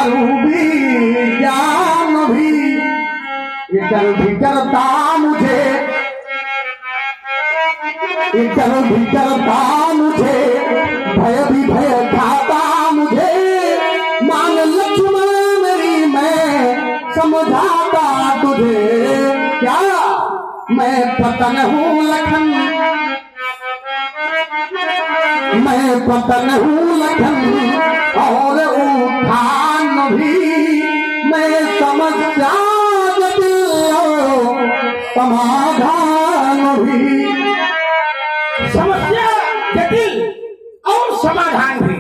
करूबी ज्ञान भी इधर भी करता मुझे, इधर भी करता मुझे, भय भी भय खाता मुझे। मान लक्ष्मण मेरी मैं समझाता तुझे, क्या मैं पतन हूँ लखन, मैं पतन हूँ लखन और उठान भी। मैं समस्या समाधान भी, समस्या जटिल और समाधान भी।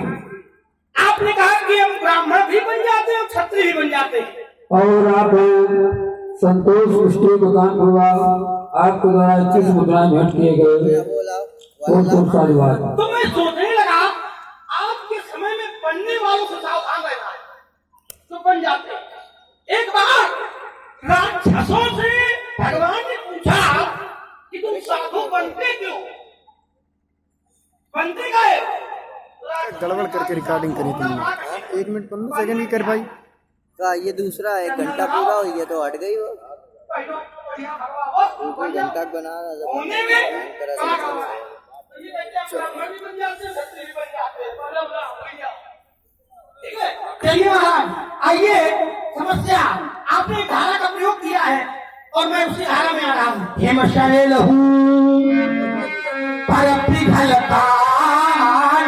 आपने कहा कि हम ब्राह्मण भी बन जाते हैं और क्षत्रिय भी बन जाते हैं। और आप संतोष पुष्टि दुकान हुआ आपके द्वारा 21 मुद्राएं भेंट किए गए। बहुत सारी बात। तो मैं सोचने लगा आज के समय में बनने वालों से सावधान रहना है तो बन जाते हैं। एक बार राक्षसों से भगवान ने पूछा कि तुम साधु बनते क्यों? बनते गए गड़बड़ करके रिकॉर्डिंग करी थी 1 मिनट 15 सेकंड की कर भाई का ये दूसरा 1 घंटा पूरा हो गया तो हट गई वो 2 घंटा बना चलिए महाराज आइए। समस्या आपने धारा का प्रयोग किया है और मैं उसी धारा में आ रहा हूँ। हिमशैल हूँ पर पिघलता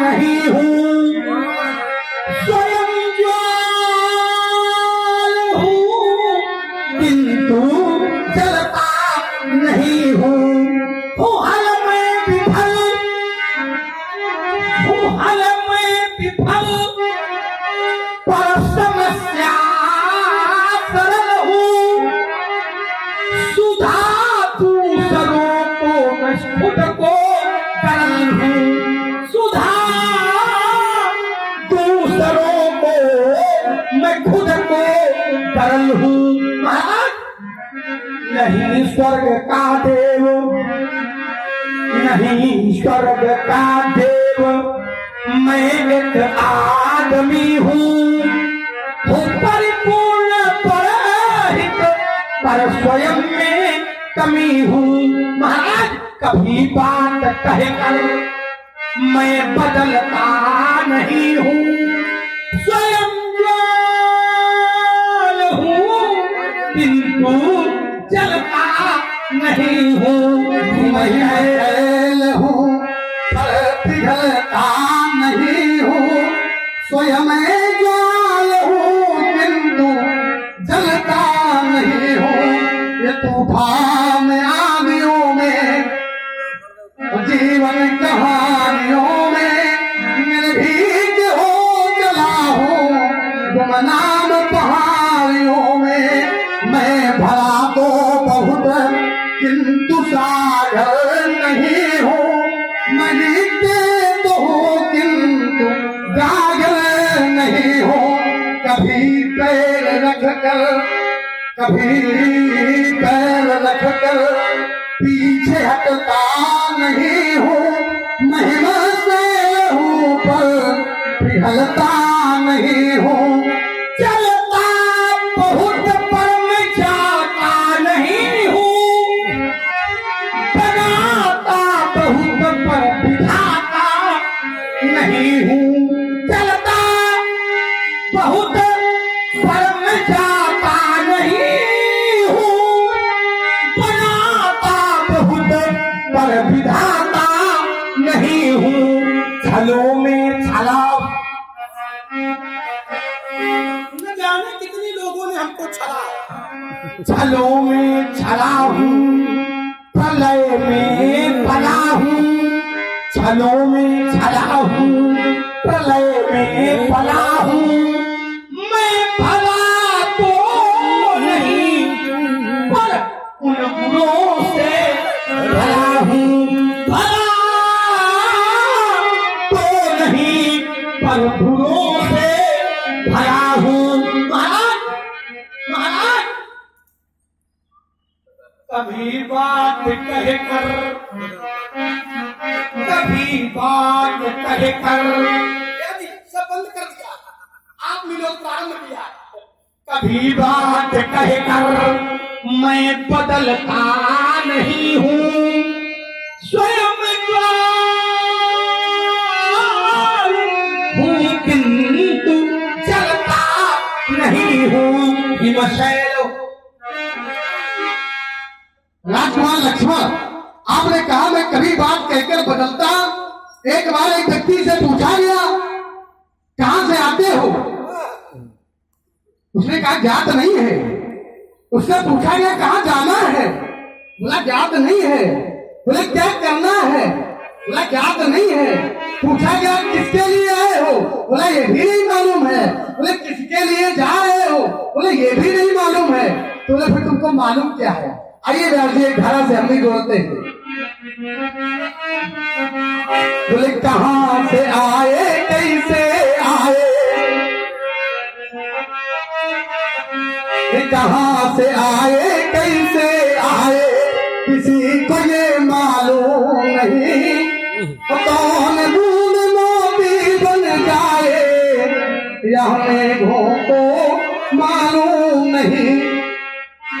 नहीं हूँ, स्वयं ज्वाल हूँ किंतु जलता नहीं हूँ। हल में विफल, हल में विफल पर समस्या सरल हूँ। सुधा दूसरों को मैं खुद को करल हूँ, सुधा दूसरों को मैं खुद को करल हूँ। महाराज नहीं स्वर्ग का देव, नहीं स्वर्ग का देव, मैं एक आदमी हूँ। परिपूर्ण परहित पर स्वयं में कमी हूँ। महाराज कभी बात कहकर मैं बदलता नहीं हूँ, स्वयं ज्वाल हूँ किंतु जलता नहीं हूँ। महल हूँ पर पिघलता नहीं हूँ, स्वयं ज्वाल हूँ किंतु जलता नहीं हूँ। ये तूफान आंधियों में, जीवन कहानियों में निर्भीक हो चला हूँ। गुमनाम पहाड़ियों में मैं भरा तो बहुत किंतु सागर नहीं हूँ। मैं लिखते तो हूँ किंतु गागर नहीं हूँ। कभी पैर रख कर, कभी पैर रख कर पीछे हटता नहीं हूँ। महिमा से हूँ पर पिघलता नहीं हूँ। चलता बहुत पर मैं जाता नहीं हूँ, बनाता बहुत पर बिठाता नहीं हूँ। चलता बहुत पर मैं जाता नहीं हूँ, बनाता बहुत पर विधाता नहीं हूँ। छलों में छला, न जाने कितने लोगों ने हमको छला। छलों में छला हूँ, प्रलय में पला हूँ। छलों में छला हूँ, प्रलय में पला हूँ। मैं भला तो नहीं पर उन गुणों से भला हूँ। भला तो नहीं पर गुणों से भला हूँ। महाराज महाराज कभी बात कहकर, कभी बात कहकर सब बंद कर दिया। आप विनोद प्रारंभ किया। कभी बात कहकर मैं बदलता नहीं हूँ, स्वयं हूँ किंतु चलता नहीं हूँ। हिमशैल राजकुमार लक्ष्मण, आपने कहा मैं कभी बात कहकर बदलता। एक बार एक व्यक्ति से पूछा गया कहां से आते हो, उसने कहा ज्ञात नहीं है। उससे पूछा गया कहां जाना है, बोला ज्ञात नहीं है। बोले क्या करना है, बोला ज्ञात नहीं है। पूछा गया किसके लिए आए हो, बोला ये भी नहीं मालूम है। बोले किसके लिए जा रहे हो, बोले ये भी नहीं मालूम है। तो बोले फिर तुमको मालूम क्या है। आइए व्यास एक धारा से हम भी जोड़ते हैं। बोले कहां से आए कैसे आए, कहां से आए कैसे आए, किसी को ये मालूम नहीं। कौन बूंद मोती बन जाए या मेघों को मालूम नहीं।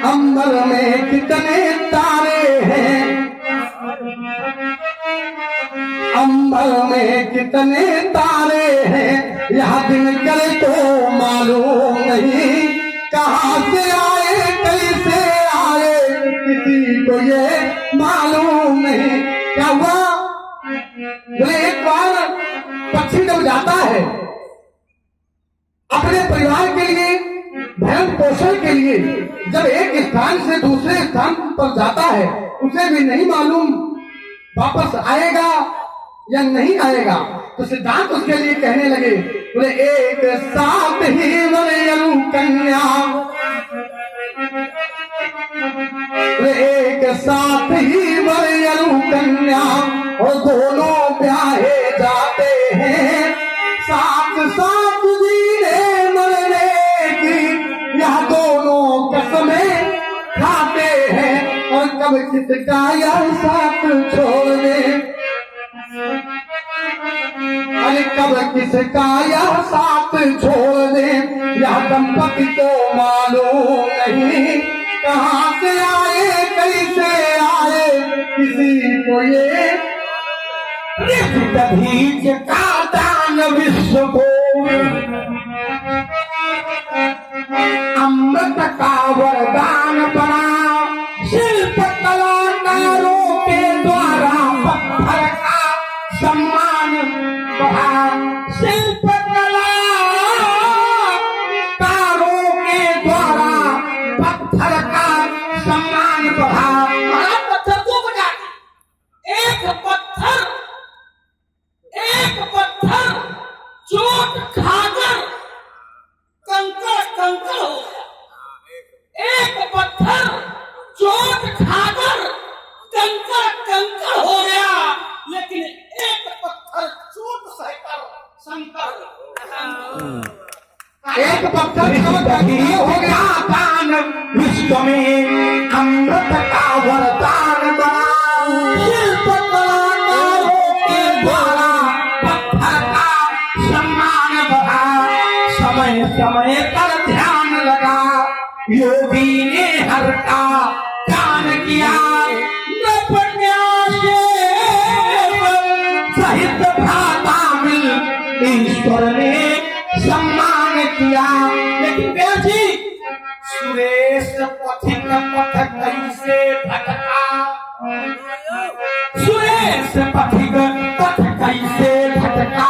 अंबर में कितने तारे हैं, अंबर में कितने तारे हैं, यह दिन कल तो मालूम नहीं। कहां से आए कैसे आए, किसी को ये मालूम नहीं। क्या हुआ, बोले एक बार पक्षी जब जाता है अपने परिवार के लिए भरण पोषण के लिए, जब एक स्थान से दूसरे स्थान पर जाता है, उसे भी नहीं मालूम वापस आएगा या नहीं आएगा। तो सिद्धांत उसके लिए कहने लगे, बोले एक साथ ही वरयलु कन्या, बोले एक साथ ही वरयलु कन्या, और दोनों ब्याहे जाते हैं, साथ साथ जीने मरने की यह दोनों कसमें खाते हैं। और कब किसका यह साथ छोड़ दे, अरे कब किसका यह साथ छोड़ दे, यह दंपति को मालूम नहीं। कहां से आए कैसे आए, किसी को ये बीज का दान विश्व को, अमृत का वरदान बना, शिल्प कलाकारों के द्वारा पत्थर का सम्मान बढ़ा। शिल्प कलाकारों के द्वारा पत्थर का सम्मान बढ़ा। पत्थर को बजा, एक पत्थर चोट खाकर कंकड़ कंकड़ हो गया। एक पत्थर चोट खाकर कंकड़ कंकड़ हो गया, लेकिन एक पत्थर चोट सहकर शंकर। एक पत्थर हो गया दान विश्व में अमृत का वरदान बना। शिल्प कलाकारों के द्वारा पत्थर का सम्मान बढ़ा। समय समय पर ध्यान लगा, योगी ने हर का ध्यान किया। सहित भ्राता मिल ईश्वर ने सम्मान किया। लेकिन कैसी सुरेश पथिक पथ कैसे भटका, सुरेश पथिक पथ कैसे भटका,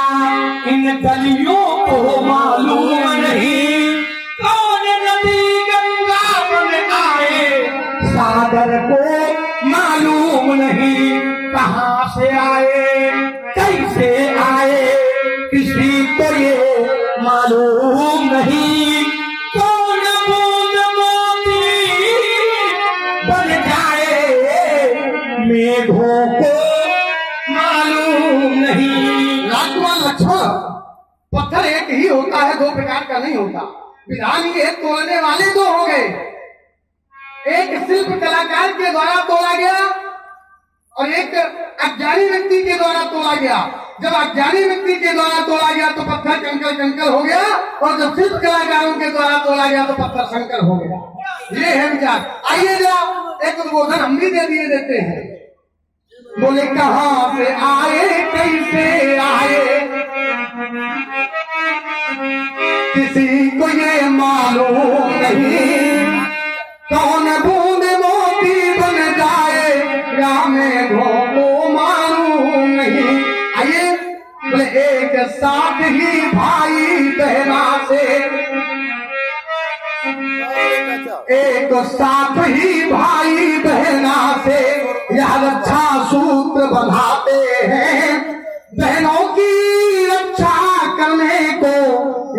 इन गलियों को मालूम नहीं। कौन नदी गंगा बन आए, सागर को मालूम नहीं। कहां से आए कैसे आए, किसी को ये मालूम नहीं। कौन बूंद मोती बन जाए, मेघों को मालूम नहीं। राजकुमार लक्ष्मण, पत्थर एक ही होता है, दो प्रकार का नहीं होता। विधान ये तोड़ने वाले दो हो गए, एक शिल्प कलाकार के द्वारा तोड़ा गया और एक अज्ञानी व्यक्ति के द्वारा तोड़ा गया। जब अज्ञानी व्यक्ति के द्वारा तोड़ा गया तो पत्थर कंकर कंकर हो गया, और जब सिद्ध कलाकारों के द्वारा तोड़ा गया तो पत्थर शंकर हो गया। ये है विचार। आइए जरा एक उद्बोधन हम भी दे दिए देते हैं। बोले कहाँ से आए कैसे आए किसी को ये मालूम नहीं, कौन बूंद मोती बन जाए या मेघों को मालूम नहीं। आइए बोले एक साथ ही भाई बहना से, एक साथ ही भाई बहना से यह रक्षा सूत्र बंधाते हैं। बहनों की रक्षा करने को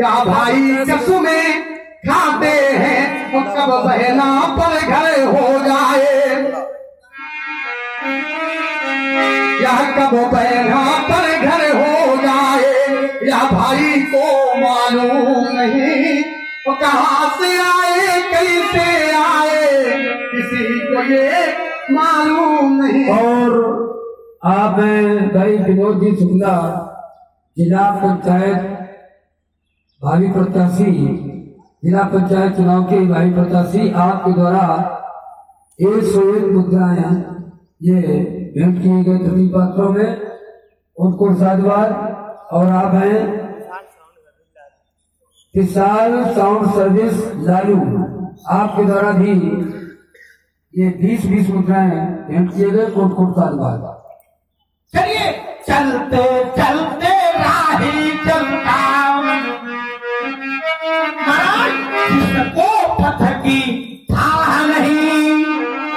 या भाई कसमें खाते हैं। और कब बहना पर घर हो जाए, या कब बहना पर घर हो जाए या भाई को मालूम नहीं। वो कहाँ से आए कैसे आए किसी को ये मालूम नहीं। और आप भाई विनोद जी शुक्ला, जिला पंचायत भावी प्रत्याशी, जिला पंचायत चुनाव के भावी प्रत्याशी, आपके द्वारा 101 मुद्राएं ये भेंट किए गए प्रति पात्रों में, उनको साधुवाद। और आप हैं किसान साउंड सर्विस लालू, आपके द्वारा भी ये 20-20 मुद्राएं भेंट किए गए, कोट कोट साधुवाद। चलिए चलते चलते राही चलता महाराज, जिसको पथ की था नहीं,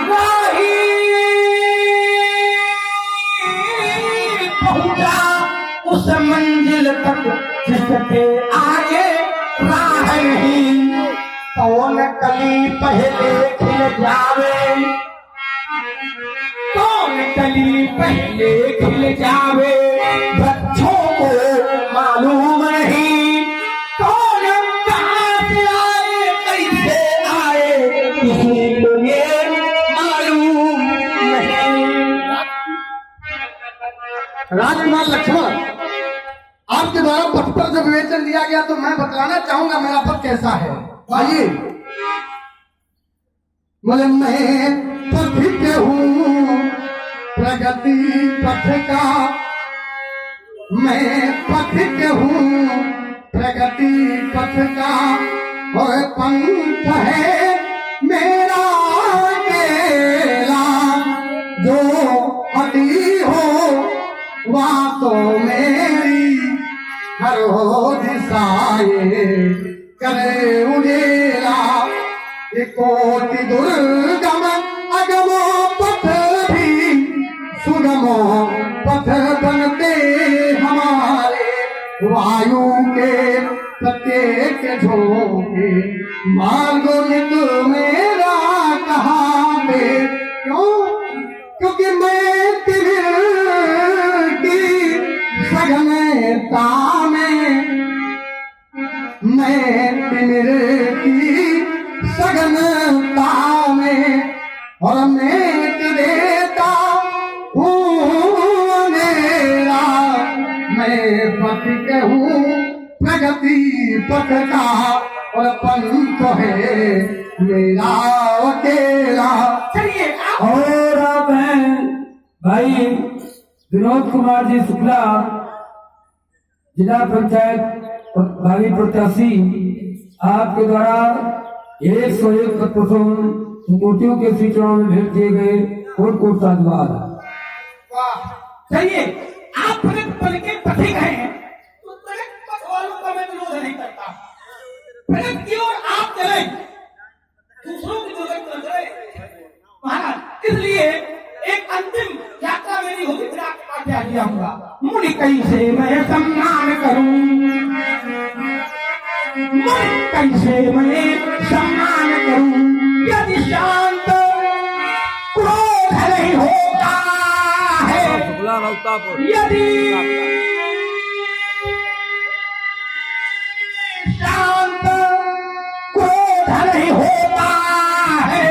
राही पहुंचा उस मंजिल तक जिसके आगे राह नहीं। कौन कली पहले खिल जावे, कौन कली पहले खिल जावे, बच्चों को मालूम नहीं। कौन कहाँ से आए कैसे आए किसी को ये मालूम नहीं। राजकुमार लक्ष्मण, आपके द्वारा पथ पर जब विवेचन दिया गया तो मैं बतलाना चाहूंगा मेरा पथ कैसा है। आइए, बोले मैं पथिक हूँ प्रगति पथ का, मैं पथिक हूँ प्रगति पथ का, और पंथ है मेरा अकेला, जो हटी हो वहाँ तो मेरी हर हो दिशाए करे उड़ेला। ये कोटि दुर्गम अगमो पथ भी सुगमो पथ बनते हमारे, वायु के प्रत्येक झोंके मार्गो नित मेरा कहाँ पे। क्यों? क्योंकि मैं तिमिर की सघनता में, मैं तिमिर की सघनता में, और मैं देता हूँ मेरा, मैं पथिक हूँ प्रगति पथ का, और पंथ है मेरा अकेला। चलिए और आप हैं भाई विनोद कुमार जी शुक्ला, जिला पंचायत भावी प्रत्याशी, आपके द्वारा 101 मूर्तियों के सूचनाओं में भेंट किए गए, कोट कोट साधुवाद। चलिए, आप प्रगति पथ के पथिक हैं तो प्रगति पथ वालों का मैं विरोध नहीं करता। प्रगति की ओर आप चले, दूसरों की जरूरत न चले महाराज। इसलिए एक अंतिम यात्रा मेरी होगी, फिर आपके पास जाके आऊंगा। मुनि कैसे मैं सम्मान करूं, मुनि कैसे मैं सम्मान करूं, यदि शांत क्रोध नहीं होता है, यदि शांत क्रोध नहीं होता है,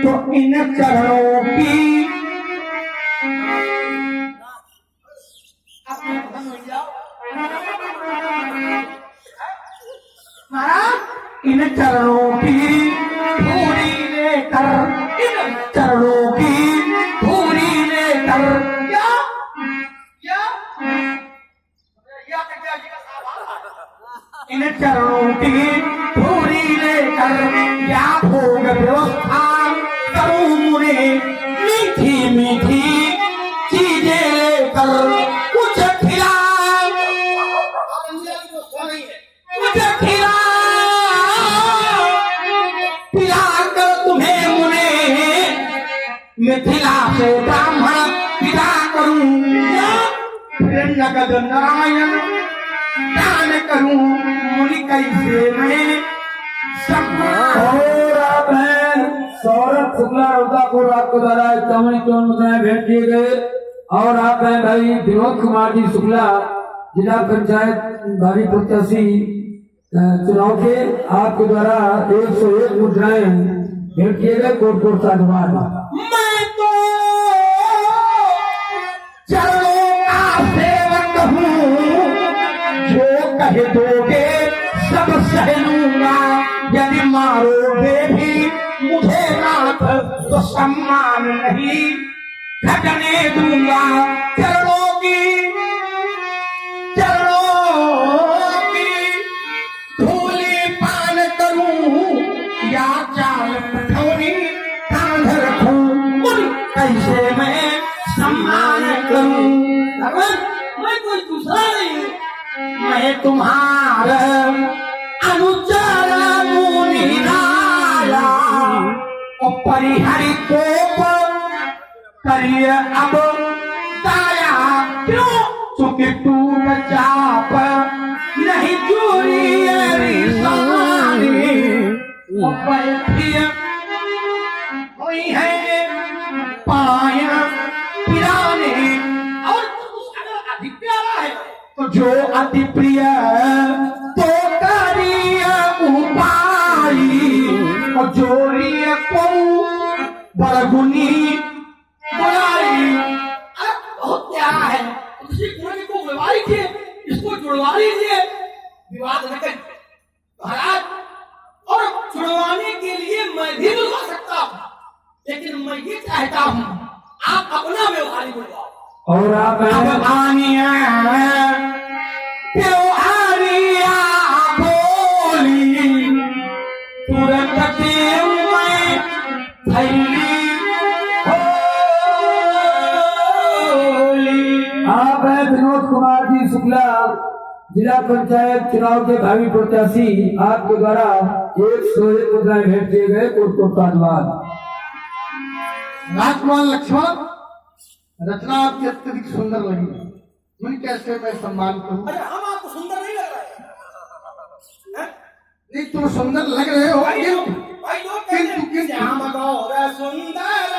तो इन चरणों की महाराज इन चरणों की धूरी लेकर, इन चरणों की धूरी लेकर क्या इन चरणों की धूरी लेकर क्या भोग व्यवस्था करूं मुझे, मीठी मीठी चीजें लेकर कुछ खिला, मुझे खिला पिला कर तुम्हें मुने मिथिला से ब्राह्मण पिता करूं, नगद नारायण दान करूं, मुनि कैसे मैं सब। और आप हैं सौरभ शुक्ला रौतापुर, आपको द्वारा इक्यावन मुद्राएं भेंट किए गए। और आप हैं भाई विनोद कुमार जी शुक्ला, जिला पंचायत भावी प्रत्याशी चुनाव के, आपके द्वारा 101 मुद्राएं भेंट किए गए। कोट कोट साधुवाद। मैं तो चरणों का सेवक हूँ, जो कह दोगे सब सह लूंगा, यदि मारोगे भी मुझे नाथ तो सम्मान नहीं घटने दूंगा। चरणों की धूली पान करूं या चाल पठौनी कांध रखूं, कैसे मैं सम्मान करूं। मैं कोई दूसरा नहीं, मैं तुम्हारा अनुचर मुनि राया, और परिहरि कोप करिए अब दाया, क्यों चुके टूट चाप नहीं चोरी सारी, और बैठिए कोई है पाया पिराने। और अधिक प्यारा है तो जो अति प्रिय तो करिय उपाय, और जोड़िए को बड़गुनी बुलाई। बहुत प्यारा है, किसी गुण को विवाह कीजिए, इसको जुड़वा लीजिए, विवाद न करें महाराज। और जुड़वाने के लिए मैं भी बुलवा सकता हूँ, लेकिन मैं ये चाहता हूँ आप अपना व्यवहारी बुलवाओ। और आप अब आनिया त्योहारिया बोली, तुरंत मैं थैली होली। आप हैं विनोद कुमार जी शुक्ला, जिला पंचायत चुनाव के भावी प्रत्याशी, आपके द्वारा 101 मुद्राएं भेंट किए गए। कोट कोट साधुवाद। राजकुमार लक्ष्मण, रचना आपकी अत्यधिक सुंदर लगी, मैं कैसे मैं सम्मान करूं। अरे हम आपको सुंदर नहीं लग रहे हैं? नहीं तुम सुंदर लग रहे हो, भाई लोग किंतु श्याम गौर सुंदर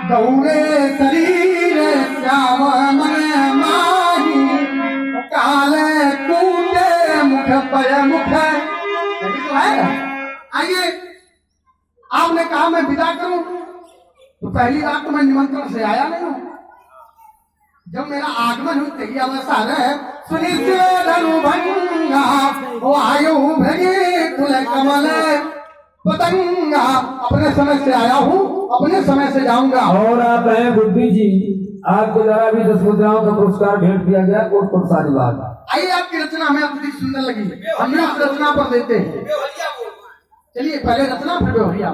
गौरे शरीर श्याम मन माही, काले कूटे मुख पय मुख। तो है ना, आइए आपने कहा मैं विदा करूं, तो पहली बात तो मैं निमंत्रण से आया नहीं हूं, जब मेरा आगमन हो तही अवसर है। सुनिश्चित आयु भगे कुल कमल पतंगा, अपने समय से आया हूँ, अपने समय से जाऊंगा। और आप हैं बुद्धि जी, आपके द्वारा भी 10 मुद्राओं का पुरस्कार भेंट किया गया। कोट कोट साधुवाद। आइए आपकी रचना हमें अत्यधिक सुंदर लगी, हम भी उस रचना पर देते हैं। चलिए पहले रचना फिर व्यवहारिया।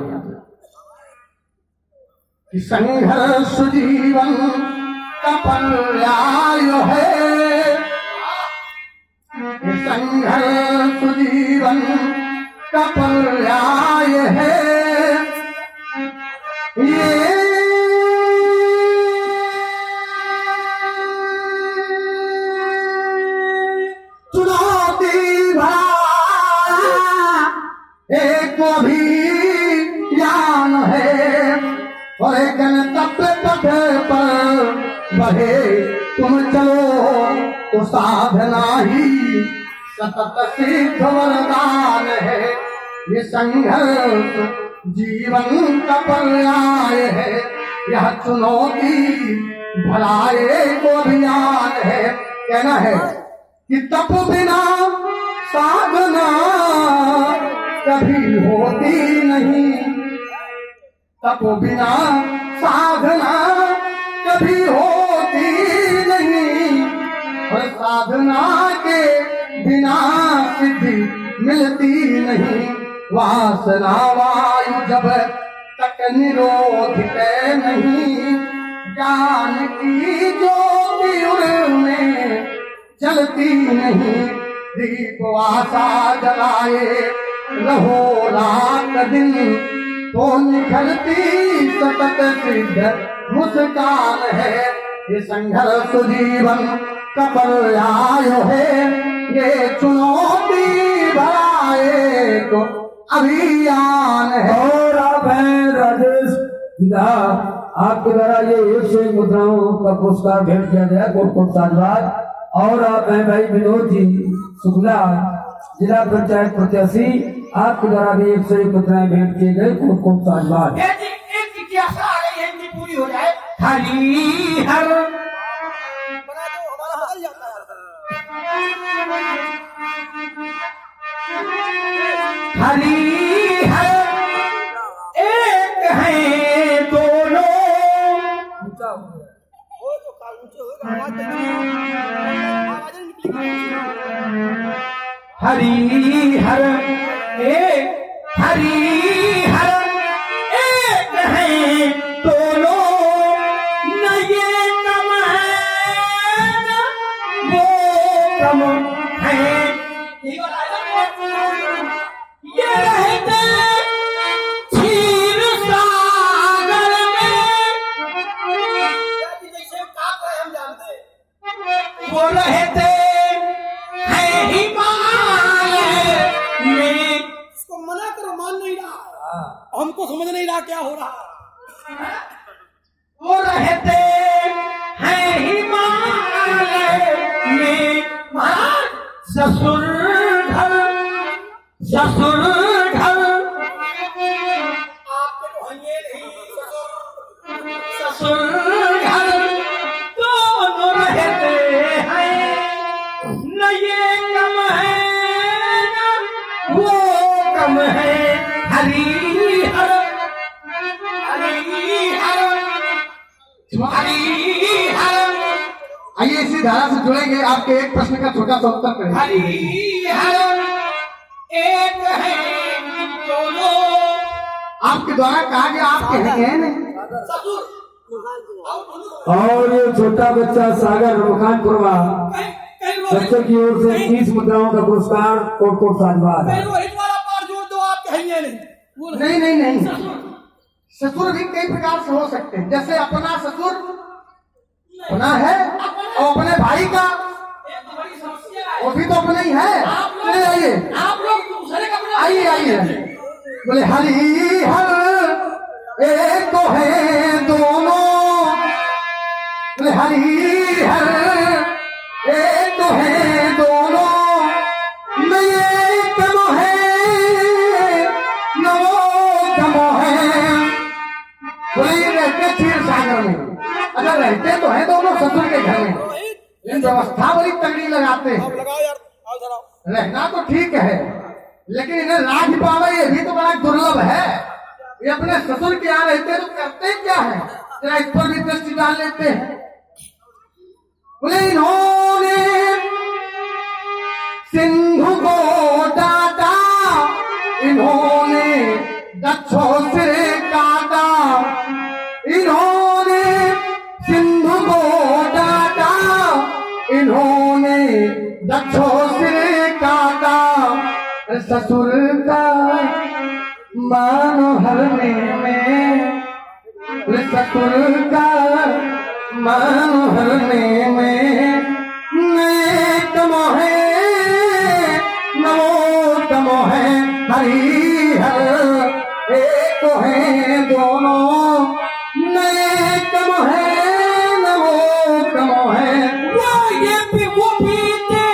संघर्ष जीवन का पर्याय है, संघर्ष जीवन का पर्याय है, ये चुनौती भरा एक अभियान है, और एक तप पथ पर बढ़े तुम चलो तो साधना ही सतत सिद्ध वरदान है। ये संघर्ष जीवन का पर्याय है, यह चुनौती भलाए को अभियान है। कहना है कि तप बिना कभी होती नहीं, तपो बिना साधना कभी होती नहीं, और साधना के बिना सिद्धि मिलती नहीं। वासना वायु जब तक निरोधित नहीं, ज्ञान की ज्योति उनमें जलती नहीं। दीप वासा जलाए रहो रात दिन, तो निखरती सतत सिद्ध मुस्कान है। ये संघर्ष जीवन का पर्याय है, ये चुनौती भराए तो अभियान है। और आप हैं राजेश सिन्हा, आपके द्वारा ये 101 मुद्राओं का पुरस्कार भेंट किया गया, कोट कोट साधुवाद। और आप हैं भाई विनोद जी शुक्ला, जिला पंचायत प्रत्याशी, आपके द्वारा भी 101 मुद्राएं भेंट किए गए, कोट कोट साधुवाद। एक जिज्ञासा आ रही है, इनकी पूरी हो जाए। हरी हर हरी हर एक है दोनों, हरी हर एक, हरी हर एक है दोनों, न ये कम है न वो कम है। ये रहते क्षीर सागर में, वो रहते हैं हिमालय में। इसको मना करो, मान नहीं रहा, हमको समझ नहीं रहा क्या हो रहा। वो रहते हैं हिमालय में। महाराज ससुर घर, ससुर घर आपके तो ये नहीं, ससुर घर दोनों रहते हैं, न ये कम है न वो कम है। हरी हर, हरी हर, हरी हर, आइए इसी धारा से जुड़ेंगे, आपके एक प्रश्न का छोटा सा उत्तर करेंगे। हरी हर एक है दोनों। आपके द्वारा कहा गया आपके हैं नहीं। और ये छोटा बच्चा सागर मकानपुरवा, बच्चे की ओर से 30 मुद्राओं का पुरस्कार, कोट कोट साधुवाद। रोहित वाला पार जोड़ दो, आप कहेंगे नहीं। नहीं नहीं नहीं, ससुर भी कई प्रकार से हो सकते हैं। जैसे अपना ससुर अपना है, और अपने भाई का वो भी तो अपना ही है। चलिए आइए, आप लोग दूसरे का बना, आइए आइए, बोले हरी हर एक तो है दोनों, बोले हरी हर एक तो है दोनों, न ये कम है न वो कम है। बोले ये रहते क्षीर सागर में, अगर रहते तो है दोनों ससुर के घर में, इन व्यवस्था बड़ी तगड़ी लगाते हैं। रहना तो ठीक है, लेकिन इन्हें राज पाना ये भी तो बड़ा दुर्लभ है। ये अपने ससुर के यहाँ रहते तो करते क्या है, जरा इस पर भी दृष्टि डाल लेते हैं। बोले इन्होंने सिंधु को डांटा, इन्होंने दक्षों से काटा, इन्होंने सिंधु को डांटा, इन्होंने दक्षों से काटा। ससुर का मान हरने में, ससुर का मान हरने में, नए कम है नमो कम है। हरी हर एक है दोनों, नए कम है नमो कम है। वो पीते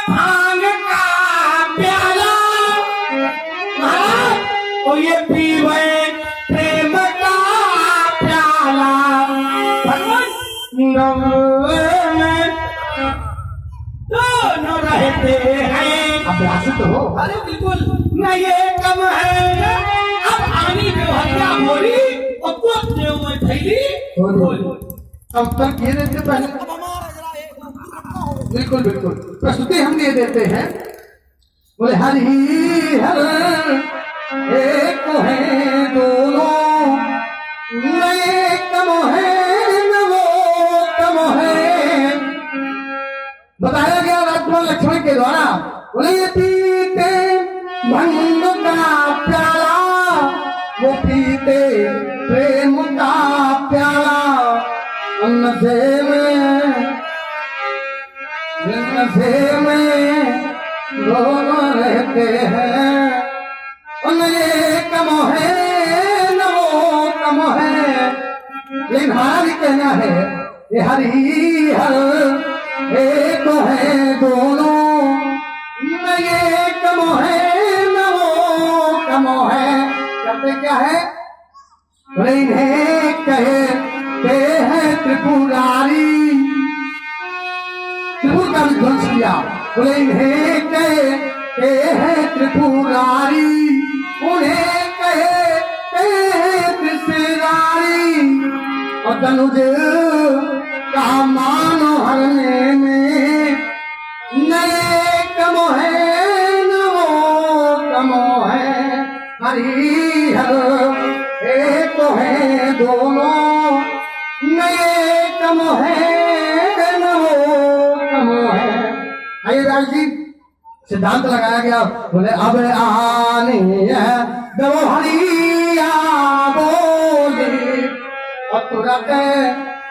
भांग का प्याला, और ये पीवे प्रेम का प्याला। भगवान नव में दोनों अभ्यासित हो। अरे बिल्कुल नहीं, ये कम है। अब आनी व्यवहारिया बोली और तो देव में थैली बोल। अब तक ये देते पहले, बिल्कुल बिल्कुल प्रस्तुति हम ये देते हैं। बोले हरि हर एक है दोनों, न एक कम है न वो कम है। बताया गया राजकुमार लक्ष्मण के द्वारा। बोले पीते भंग का प्याला, वो पीते प्रेम का प्याला, नशे में दोनों रहते हैं। न ये कम है न वो कम है। लेकिन हमारा भी कहना है ये हरि हर एक है दोनों, न ये कम है न वो कम है। कहते क्या है? बोले इन्हें कहते हैं त्रिपुरारी, त्रिपुर का विध्वंस किया। बोले इन्हें कहते हैं त्रिपुरारी, उन्हें कहते हैं त्रिपुरारी, और धनुज का मान हरने में न ये कम है न वो कम है। हरि हर एक है दोनों, न ये कम है न वो कम है। आइए राज जी, सिद्धांत लगाया गया। बोले अब आने दो हरिया बोली, और तुरंत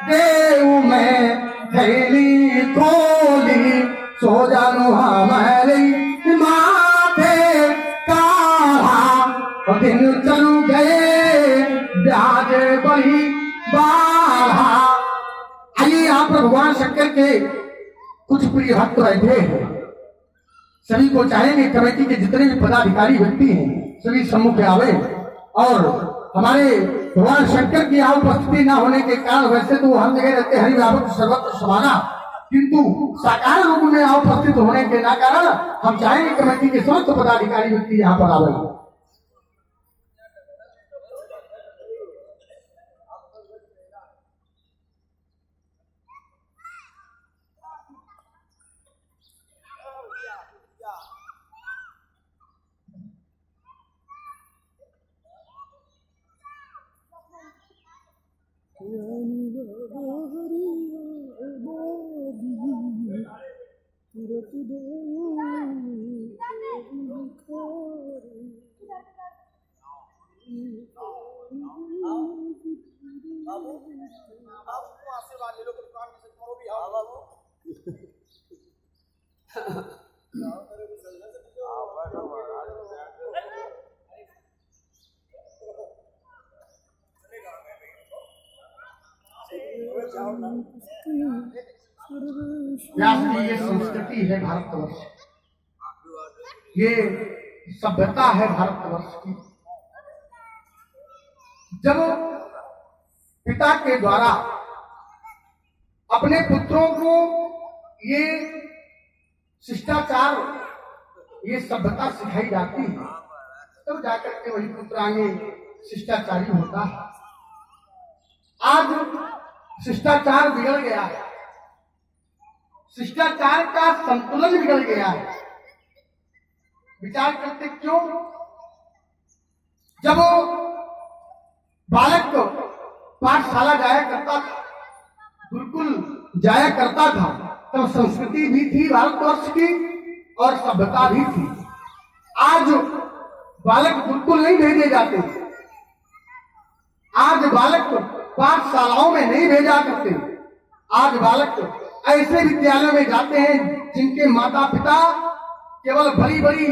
देव में थैली खोली, सो जानू हमारी माथे काढ़ा, और दिन चल गए ब्याज बही बाढ़ा। आइए यहाँ पर भगवान शंकर के कुछ प्रिय भक्त बैठे हैं। सभी को चाहेंगे कमेटी के जितने भी पदाधिकारी व्यक्ति हैं सभी सम्मुख आवे। और हमारे भगवान शंकर की यहाँ उपस्थिति न होने के कारण, वैसे तो हर जगह रहते हरि व्यापक सर्वत्र समाना, किंतु साकार रूप में यहाँ उपस्थित होने के न कारण हम चाहेंगे कमेटी के समस्त पदाधिकारी व्यक्ति यहाँ पर आवे। ये संस्कृति है भारतवर्ष, ये सभ्यता है भारतवर्ष की। जब पिता के द्वारा अपने पुत्रों को ये शिष्टाचार, ये सभ्यता सिखाई जाती है, तब जाकर के वही पुत्र आगे शिष्टाचारी होता है। आज शिष्टाचार बिगड़ गया है, शिष्टाचार का संतुलन बिगड़ गया है। विचार करते क्यों? जब बालक पाठशाला जाया करता था, गुरुकुल जाया करता था, तब संस्कृति भी थी भारतवर्ष की और सभ्यता भी थी। आज बालक गुरुकुल नहीं भेजे जाते, आज बालक पाठशालाओं में नहीं भेजा करते। आज बालक ऐसे विद्यालयों में जाते हैं जिनके माता पिता केवल बड़ी बड़ी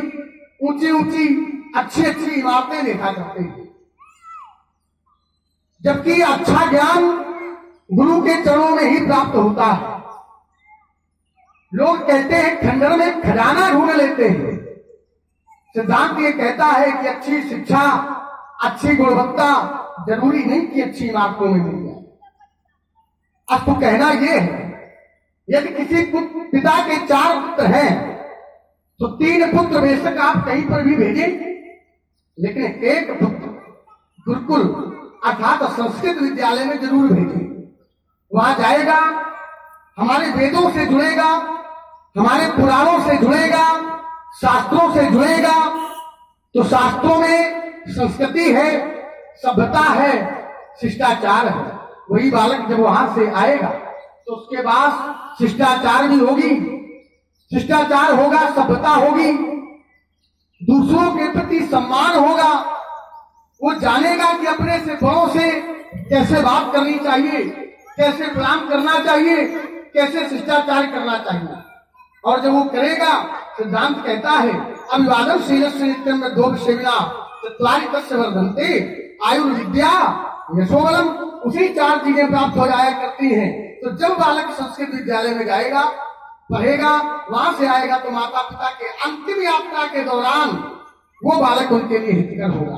ऊंची ऊंची अच्छी अच्छी इमारतें देखा करते हैं, जबकि अच्छा ज्ञान गुरु के चरणों में ही प्राप्त होता है। लोग कहते हैं खंडहर में खजाना ढूंढ लेते हैं। सिद्धांत ये कहता है कि अच्छी शिक्षा, अच्छी गुणवत्ता जरूरी नहीं कि अच्छी इमारतों में मिल जाए। अब तो कहना यह है, यदि किसी पिता के 4 पुत्र हैं तो 3 पुत्र बेशक आप कहीं पर भी भेजें, लेकिन एक पुत्र गुरुकुल अर्थात संस्कृत विद्यालय में जरूर भेजें। वहां जाएगा, हमारे वेदों से जुड़ेगा, हमारे पुराणों से जुड़ेगा, शास्त्रों से जुड़ेगा। तो शास्त्रों में संस्कृति है, सभ्यता है, शिष्टाचार है। वही बालक जब वहां से आएगा तो उसके बाद शिष्टाचार भी होगी, शिष्टाचार होगा, सभ्यता होगी, दूसरों के प्रति सम्मान होगा। वो जानेगा कि अपने से बड़ों से कैसे बात करनी चाहिए, कैसे प्रणाम करना चाहिए, कैसे शिष्टाचार करना चाहिए। और जब वो करेगा, सिद्धांत कहता है अभिवादन शीलस्य नित्यं मेद्धो सेविना चत्वारि तस्य वर्धन्ते आयुर्विद्या यशोबलम। उसी 4 चीजें प्राप्त हो जाया करती हैं। तो जब बालक संस्कृत विद्यालय में जाएगा, पढ़ेगा, वहां से आएगा तो माता पिता के अंतिम यात्रा के दौरान वो बालक उनके लिए हितकर होगा,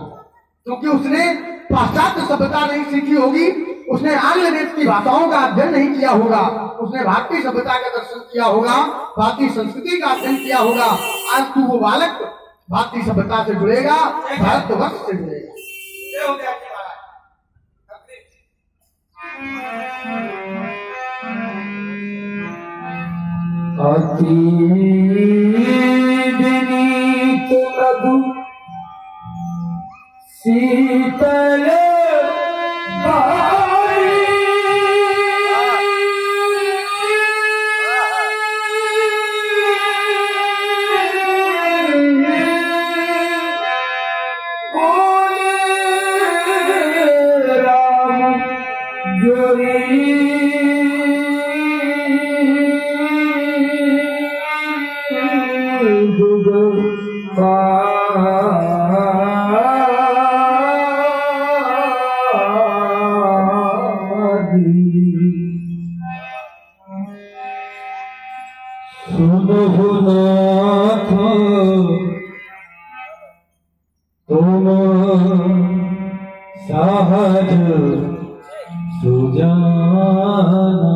क्योंकि उसने पाश्चात्य सभ्यता नहीं सीखी होगी, उसने आंग्ल देश की भाषाओं का अध्ययन नहीं किया होगा, उसने भारतीय सभ्यता का दर्शन किया होगा, भारतीय संस्कृति का अध्ययन किया होगा। आज तू वो बालक भारतीय सभ्यता से जुड़ेगा, भारतवर्ष से जुड़ेगा। ये हो गया जी महाराज। अति विनीत मधु शीतल बारी बोले राम जोई सुनो नाथ तुम सहज सुजाना।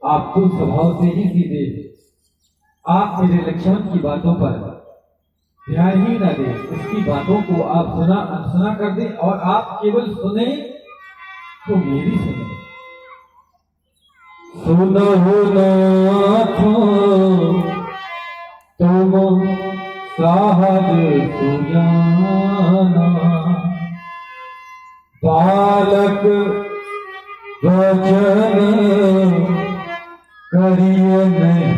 आप तो स्वभाव से ही सीधे, आप मेरे लक्ष्मण की बातों पर ध्यान ही न दें, उसकी बातों को आप सुना अनसुना कर दें और आप केवल सुने तो मेरी सुने। सुनो नाथ तुम सहज सुजाना। बालक वचन करिए नहीं